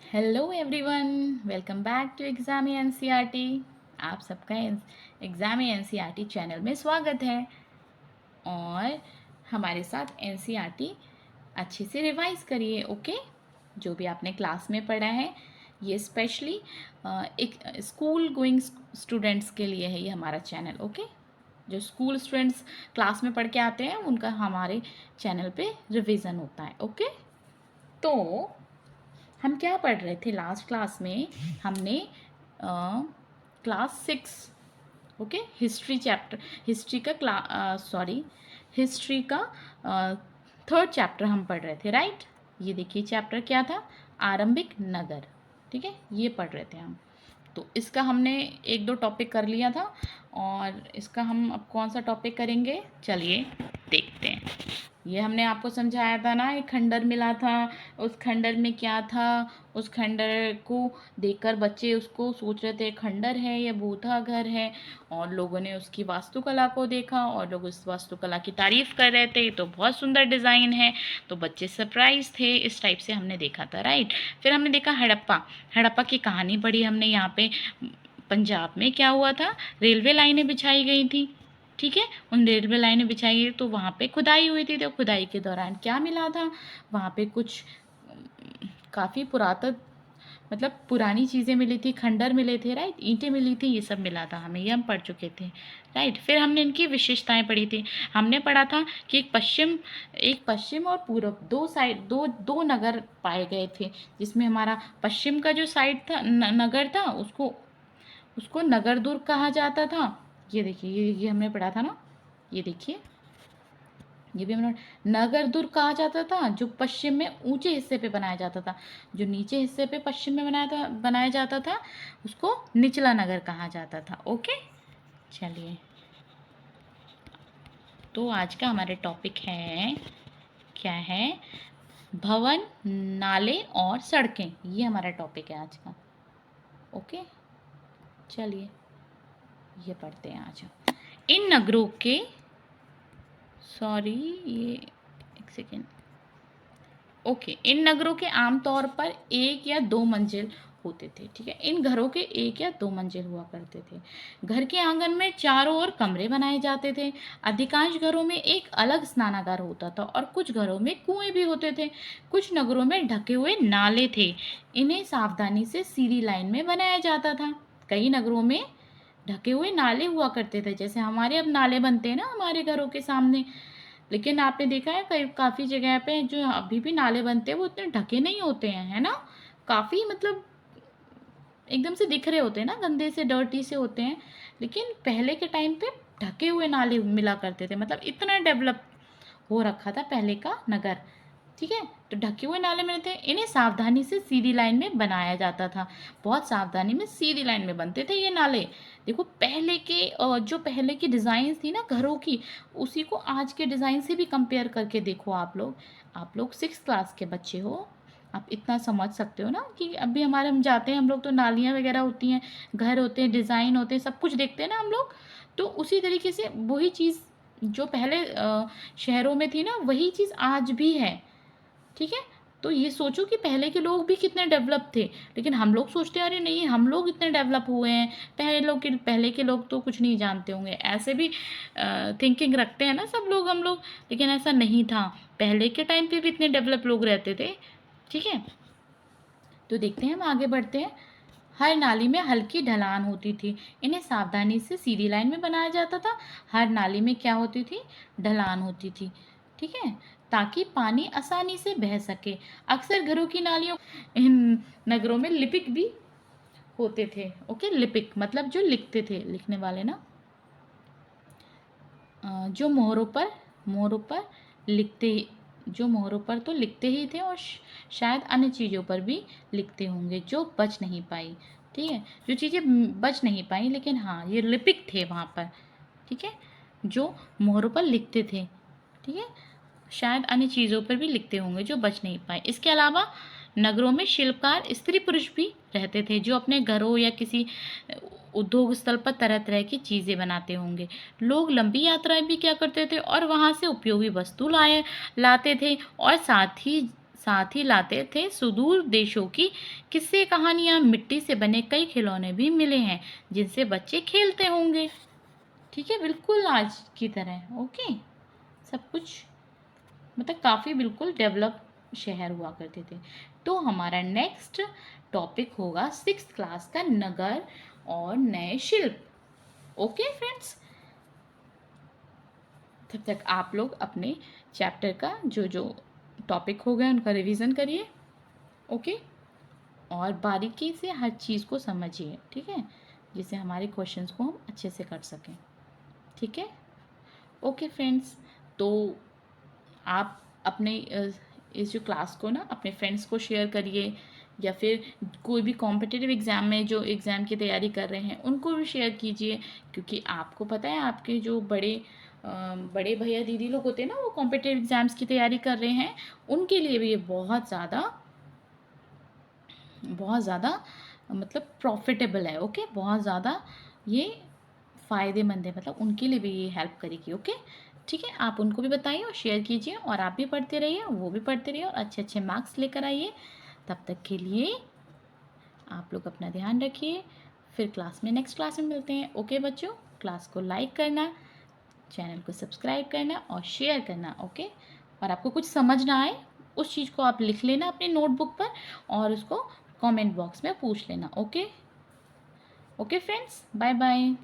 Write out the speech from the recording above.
Hello everyone, welcome back to Examy NCERT. आप सबका examinee NCERT channel में स्वागत है। और हमारे साथ एनसीईआरटी अच्छे से रिवाइज करिए। ओके, जो भी आपने क्लास में पढ़ा है ये स्पेशली एक स्कूल गोइंग स्टूडेंट्स के लिए है ये हमारा चैनल। ओके, जो स्कूल स्टूडेंट्स क्लास में पढ़ के आते हैं उनका हमारे चैनल पे रिवीजन होता है। ओके, तो हम क्या पढ़ रहे थे लास्ट क्लास में? हमने class 6, okay, history chapter, history का हिस्ट्री का थर्ड चैप्टर हम पढ़ रहे थे, राइट। ये देखिए चैप्टर क्या था, आरंभिक नगर। ठीक है, ये पढ़ रहे थे हम। तो इसका हमने एक दो टॉपिक कर लिया था और इसका हम अब कौन सा टॉपिक करेंगे, चलिए देखते हैं। ये हमने आपको समझाया था ना, एक खंडर मिला था, उस खंडर में क्या था, उस खंडर को देखकर बच्चे उसको सोच रहे थे खंडर है या भूता घर है, और लोगों ने उसकी वास्तुकला को देखा और लोग उस वास्तुकला की तारीफ कर रहे थे, तो बहुत सुंदर डिज़ाइन है, तो बच्चे सरप्राइज थे। इस टाइप से हमने देखा था, राइट। फिर हमने देखा हड़प्पा। हड़प्पा की कहानी पढ़ी हमने। यहाँ पे पंजाब में क्या हुआ था, रेलवे लाइनें बिछाई गई थी। ठीक है, उन रेलवे लाइनें बिछाई गई तो वहाँ पे खुदाई हुई थी। तो खुदाई के दौरान क्या मिला था, वहाँ पे कुछ काफ़ी पुरातन, मतलब पुरानी चीज़ें मिली थी, खंडर मिले थे, राइट, ईंटें मिली थी, ये सब मिला था हमें, ये हम पढ़ चुके थे, राइट। फिर हमने इनकी विशेषताएं पढ़ी थी। हमने पढ़ा था कि एक पश्चिम और पूर्व, दो साइड, दो दो नगर पाए गए थे, जिसमें हमारा पश्चिम का जो साइड था, नगर था, उसको उसको नगर दुर्ग कहा जाता था। ये देखिए, ये हमने पढ़ा था ना, ये देखिए, ये भी हमने, नगर दुर्ग कहा जाता था जो पश्चिम में ऊंचे हिस्से पे बनाया जाता था। जो नीचे हिस्से पे पश्चिम में बनाया जाता था उसको निचला नगर कहा जाता था। ओके, चलिए, तो आज का हमारे टॉपिक है, क्या है, भवन, नाले और सड़कें। ये हमारा टॉपिक है आज का। ओके, चलिए ये पढ़ते हैं आज। इन नगरों के, सॉरी, ये एक सेकेंड। ओके, इन नगरों के आमतौर पर एक या दो मंजिल होते थे। ठीक है, इन घरों के एक या दो मंजिल हुआ करते थे। घर के आंगन में चारों ओर कमरे बनाए जाते थे। अधिकांश घरों में एक अलग स्नानागार होता था और कुछ घरों में कुएं भी होते थे। कुछ नगरों में ढके हुए नाले थे। इन्हें सावधानी से सीधी लाइन में बनाया जाता था। कई नगरों में ढके हुए नाले हुआ करते थे, जैसे हमारे अब नाले बनते हैं ना हमारे घरों के सामने। लेकिन आपने देखा है कई काफ़ी जगह पे जो अभी भी नाले बनते हैं वो इतने ढके नहीं होते हैं, है ना। काफ़ी मतलब एकदम से दिख रहे होते हैं ना, गंदे से, डर्टी से होते हैं। लेकिन पहले के टाइम पे ढके हुए नाले मिला करते थे, मतलब इतना डेवलप हो रखा था पहले का नगर। ठीक है, तो ढके हुए नाले में थे। इन्हें सावधानी से सीधी लाइन में बनाया जाता था। बहुत सावधानी में सीधी लाइन में बनते थे ये नाले। देखो पहले के जो पहले की डिज़ाइन थी ना घरों की, उसी को आज के डिज़ाइन से भी कंपेयर करके देखो। आप लोग 6 क्लास के बच्चे हो, आप इतना समझ सकते हो ना कि अभी हमारे, हम जाते हैं हम लोग तो नालियाँ वगैरह होती हैं, घर होते हैं, डिज़ाइन होते हैं, सब कुछ देखते हैं ना हम लोग। तो उसी तरीके से वही चीज़ जो पहले शहरों में थी ना, वही चीज़ आज भी है। ठीक है, तो ये सोचो कि पहले के लोग भी कितने डेवलप थे। लेकिन हम लोग सोचते हैं अरे नहीं, हम लोग इतने डेवलप हुए हैं, पहले के लोग तो कुछ नहीं जानते होंगे, ऐसे भी थिंकिंग रखते हैं ना सब लोग, हम लोग। लेकिन ऐसा नहीं था, पहले के टाइम पे भी इतने डेवलप लोग रहते थे। ठीक है, तो देखते हैं, हम आगे बढ़ते हैं। हर नाली में हल्की ढलान होती थी। इन्हें सावधानी से सीधी लाइन में बनाया जाता था। हर नाली में क्या होती थी, ढलान होती थी। ठीक है, ताकि पानी आसानी से बह सके। अक्सर घरों की नालियों, इन नगरों में लिपिक भी होते थे। ओके, लिपिक मतलब जो लिखते थे, लिखने वाले ना, जो मोहरों पर लिखते, जो मोहरों पर तो लिखते ही थे, और शायद अन्य चीज़ों पर भी लिखते होंगे जो बच नहीं पाई। ठीक है, जो चीज़ें बच नहीं पाई, लेकिन हाँ ये लिपिक थे वहाँ पर। ठीक है, जो मोहरों पर लिखते थे। ठीक है, शायद अन्य चीज़ों पर भी लिखते होंगे जो बच नहीं पाए। इसके अलावा नगरों में शिल्पकार स्त्री पुरुष भी रहते थे, जो अपने घरों या किसी उद्योग स्थल पर तरह तरह की चीज़ें बनाते होंगे। लोग लंबी यात्राएं भी क्या करते थे और वहाँ से उपयोगी वस्तु लाते थे, और साथ ही लाते थे सुदूर देशों की किस्से कहानियाँ। मिट्टी से बने कई खिलौने भी मिले हैं जिनसे बच्चे खेलते होंगे। ठीक है, बिल्कुल आज की तरह। ओके, सब कुछ मतलब काफ़ी बिल्कुल डेवलप शहर हुआ करते थे। तो हमारा नेक्स्ट टॉपिक होगा 6th क्लास का नगर और नए शिल्प। ओके फ्रेंड्स, तब तक आप लोग अपने चैप्टर का जो जो टॉपिक हो गए उनका रिवीजन करिए। ओके, और बारीकी से हर चीज़ को समझिए। ठीक है, जिससे हमारे क्वेश्चंस को हम अच्छे से कर सकें। ठीक है, ओके फ्रेंड्स, तो आप अपने इस जो क्लास को ना अपने फ्रेंड्स को शेयर करिए, या फिर कोई भी कॉम्पिटिटिव एग्ज़ाम में जो एग्ज़ाम की तैयारी कर रहे हैं उनको भी शेयर कीजिए। क्योंकि आपको पता है आपके जो बड़े भैया दीदी लोग होते हैं ना, वो कॉम्पिटिटिव एग्ज़ाम्स की तैयारी कर रहे हैं, उनके लिए भी ये बहुत ज़्यादा मतलब प्रॉफिटेबल है। ओके, बहुत ज़्यादा ये फ़ायदेमंद है, मतलब उनके लिए भी ये हेल्प करेगी। ओके, ठीक है, आप उनको भी बताइए और शेयर कीजिए, और आप भी पढ़ते रहिए, वो भी पढ़ते रहिए, और अच्छे अच्छे मार्क्स लेकर आइए। तब तक के लिए आप लोग अपना ध्यान रखिए। फिर नेक्स्ट क्लास में मिलते हैं। ओके बच्चों, क्लास को लाइक करना, चैनल को सब्सक्राइब करना और शेयर करना। ओके, और आपको कुछ समझ ना आए उस चीज़ को आप लिख लेना अपनी नोटबुक पर, और उसको कमेंट बॉक्स में पूछ लेना। Okay, okay friends, bye bye.